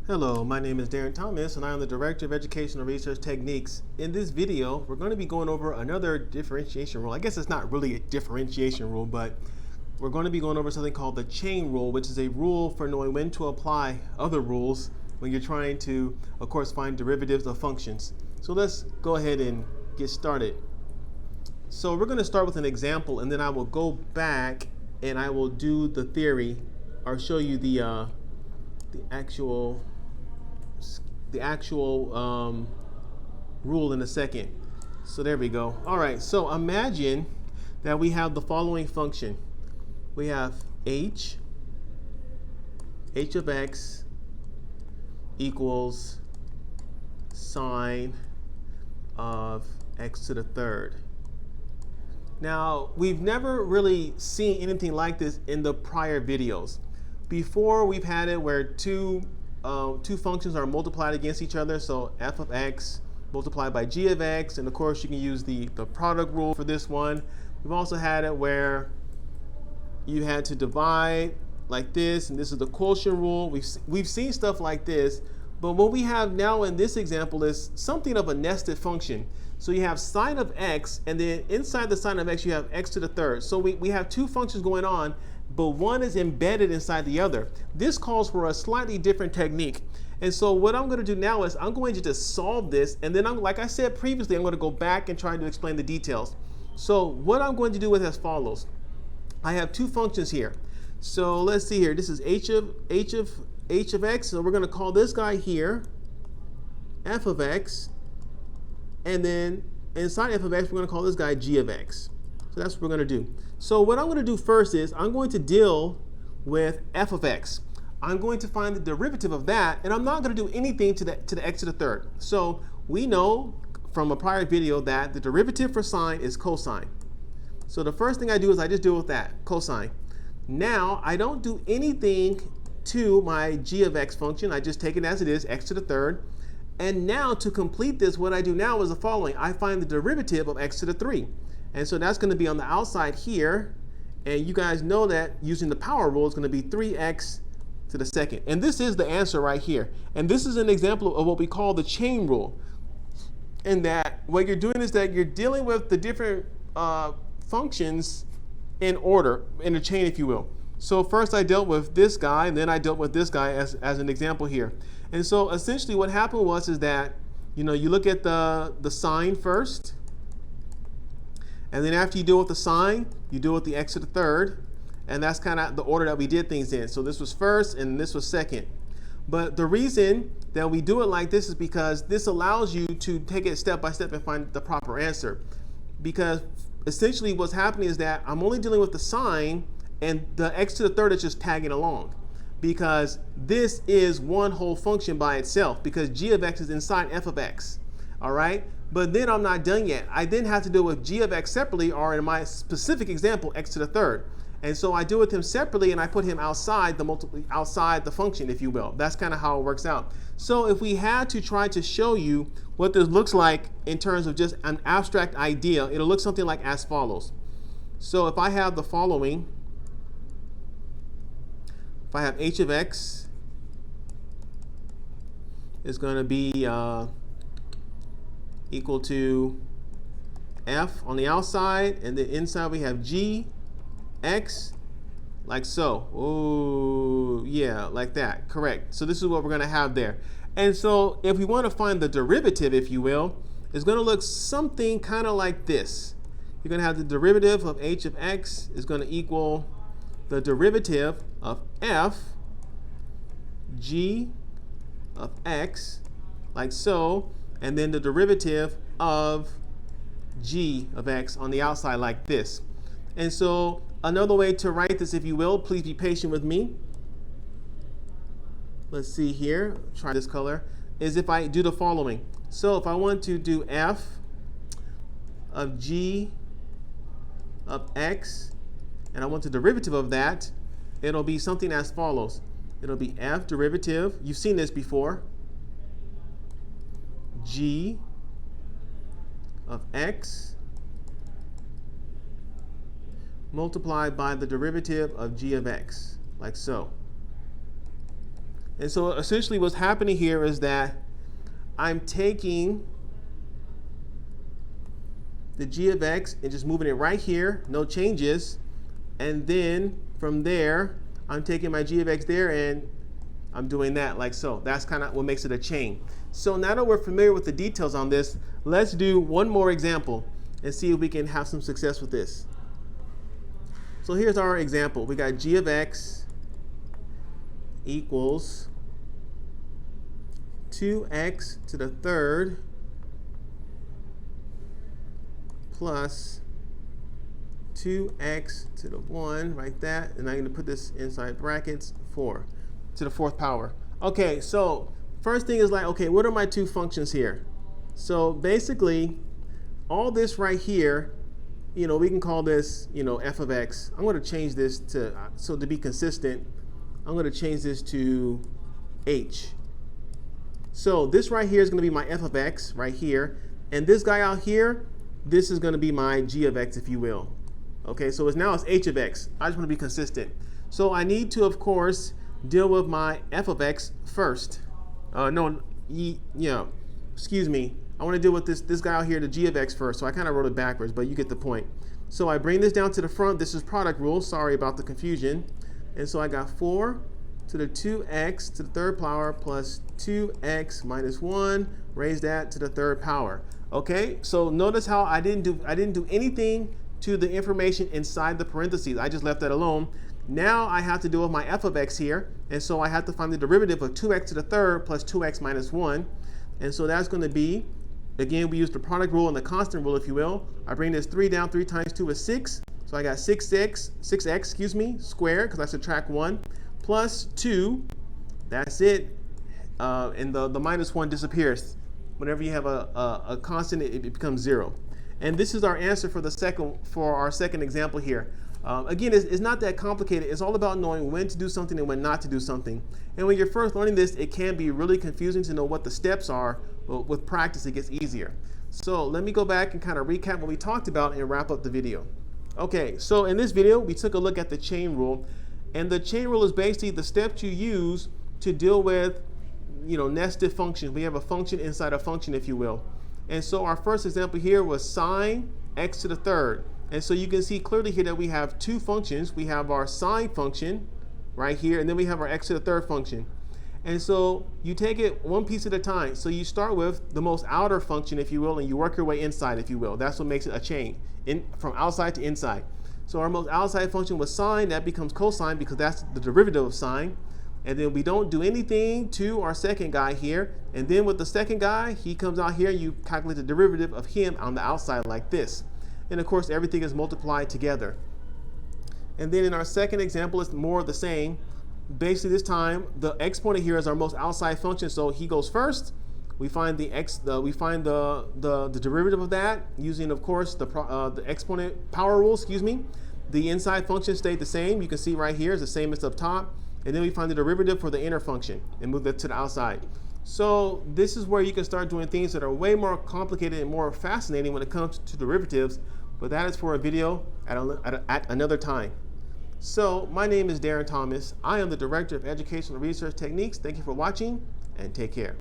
Hello, my name is Darren Thomas and I am the Director of Educational Research Techniques. In this video, we're going to be going over another differentiation rule. I guess it's not really a differentiation rule, but we're going to be going over something called the chain rule, which is a rule for knowing when to apply other rules when you're trying to, of course, find derivatives of functions. So let's go ahead and get started. So we're going to start with an example and then I will go back and I will do the theory or show you the actual rule in a second. So there we go. All right, so imagine that we have the following function. We have h of x equals sine of x to the third. Now, we've never really seen anything like this in the prior videos. Before, we've had it where two functions are multiplied against each other, so f of x multiplied by g of x, and of course you can use the product rule for this one. We've also had it where you had to divide like this, and this is the quotient rule. We've seen stuff like this, but what we have now in this example is something of a nested function. So you have sine of x, and then inside the sine of x you have x to the third. So we have two functions going on, but one is embedded inside the other. This calls for a slightly different technique. And so what I'm going to do now is I'm going to just solve this, and then like I said previously, I'm going to go back and try to explain the details. So what I'm going to do is as follows. I have two functions here. So let's see here. This is h of x. So we're going to call this guy here f of x, and then inside f of x we're going to call this guy g of x. So that's what we're going to do. So what I'm going to do first is I'm going to deal with f of x. I'm going to find the derivative of that, and I'm not going to do anything to the x to the third. So we know from a prior video that the derivative for sine is cosine. So the first thing I do is I just deal with that, cosine. Now I don't do anything to my g of x function. I just take it as it is, x to the third. And now to complete this, what I do now is the following. I find the derivative of x to the 3. And so that's going to be on the outside here. And you guys know that using the power rule is going to be 3x to the second. And this is the answer right here. And this is an example of what we call the chain rule. And that what you're doing is that you're dealing with the different functions in order, in a chain, if you will. So first I dealt with this guy, and then I dealt with this guy as an example here. And so essentially what happened is that, you look at the sine first. And then after you deal with the sine, you deal with the x to the third. And that's kind of the order that we did things in. So this was first and this was second. But the reason that we do it like this is because this allows you to take it step by step and find the proper answer. Because essentially what's happening is that I'm only dealing with the sine, and the x to the third is just tagging along. Because this is one whole function by itself, because g of x is inside f of x. All right? But then I'm not done yet. I then have to deal with g of x separately, or in my specific example, x to the third. And so I deal with him separately, and I put him outside the function, if you will. That's kind of how it works out. So if we had to try to show you what this looks like in terms of just an abstract idea, it'll look something like as follows. So if I have the following, if I have h of x is going to be equal to f on the outside, and then inside we have g x, like so. Oh yeah, like that. Correct. So this is what we're going to have there. And so if we want to find the derivative, if you will, it's going to look something kind of like this. You're going to have the derivative of h of x is going to equal the derivative of f g of x, like so, and then the derivative of g of x on the outside like this. And so another way to write this, if you will, please be patient with me. Let's see here, try this color, is if I do the following. So if I want to do f of g of x, and I want the derivative of that, it'll be something as follows. It'll be f derivative, you've seen this before, g of x multiplied by the derivative of g of x, like so. And so essentially what's happening here is that I'm taking the g of x and just moving it right here, no changes. And then from there, I'm taking my g of x there and I'm doing that like so. That's kind of what makes it a chain. So now that we're familiar with the details on this, let's do one more example and see if we can have some success with this. So here's our example. We got g of x equals 2x to the third plus 2x to the 1, like that, and I'm going to put this inside brackets, 4 to the fourth power. Okay, so first thing is like, okay, what are my two functions here? So basically, all this right here, you know, we can call this, you know, f of x. I'm going to change this to, so to be consistent, I'm going to change this to h. So this right here is going to be my f of x right here, and this guy out here, this is going to be my g of x, if you will. Okay, so it's h of x. I just want to be consistent. So I need to, of course, deal with my f of x first. Excuse me. I want to deal with this guy out here, the g of x first. So I kind of wrote it backwards, but you get the point. So I bring this down to the front. This is product rule. Sorry about the confusion. And so I got 4 to the 2x to the third power plus 2x minus 1. Raise that to the third power. Okay, so notice how I didn't do anything to the information inside the parentheses. I just left that alone. Now I have to deal with my f of x here, and so I have to find the derivative of 2x to the third plus 2x minus 1. And so that's going to be, again, we use the product rule and the constant rule, if you will. I bring this 3 down. 3 times 2 is 6. So I got 6x squared, because I subtract 1, plus 2. That's it. And the minus 1 disappears. Whenever you have a constant, it becomes 0. And this is our answer for our second example here. Again, it's not that complicated. It's all about knowing when to do something and when not to do something. And when you're first learning this, it can be really confusing to know what the steps are, but with practice, it gets easier. So let me go back and kind of recap what we talked about and wrap up the video. Okay, so in this video, we took a look at the chain rule. And the chain rule is basically the steps you use to deal with, you know, nested functions. We have a function inside a function, if you will. And so our first example here was sine x to the third. And so you can see clearly here that we have two functions. We have our sine function right here, and then we have our x to the third function. And so you take it one piece at a time. So you start with the most outer function, if you will, and you work your way inside, if you will. That's what makes it a chain, from outside to inside. So our most outside function was sine. That becomes cosine because that's the derivative of sine. And then we don't do anything to our second guy here. And then with the second guy, he comes out here, you calculate the derivative of him on the outside like this. And of course, everything is multiplied together. And then in our second example, it's more of the same. Basically this time, the exponent here is our most outside function, so he goes first. We find the derivative of that using, of course, the exponent power rule, The inside function stayed the same. You can see right here is the same as up top. And then we find the derivative for the inner function and move that to the outside. So this is where you can start doing things that are way more complicated and more fascinating when it comes to derivatives, but that is for a video at another time. So my name is Darren Thomas. I am the Director of Educational Research Techniques. Thank you for watching and take care.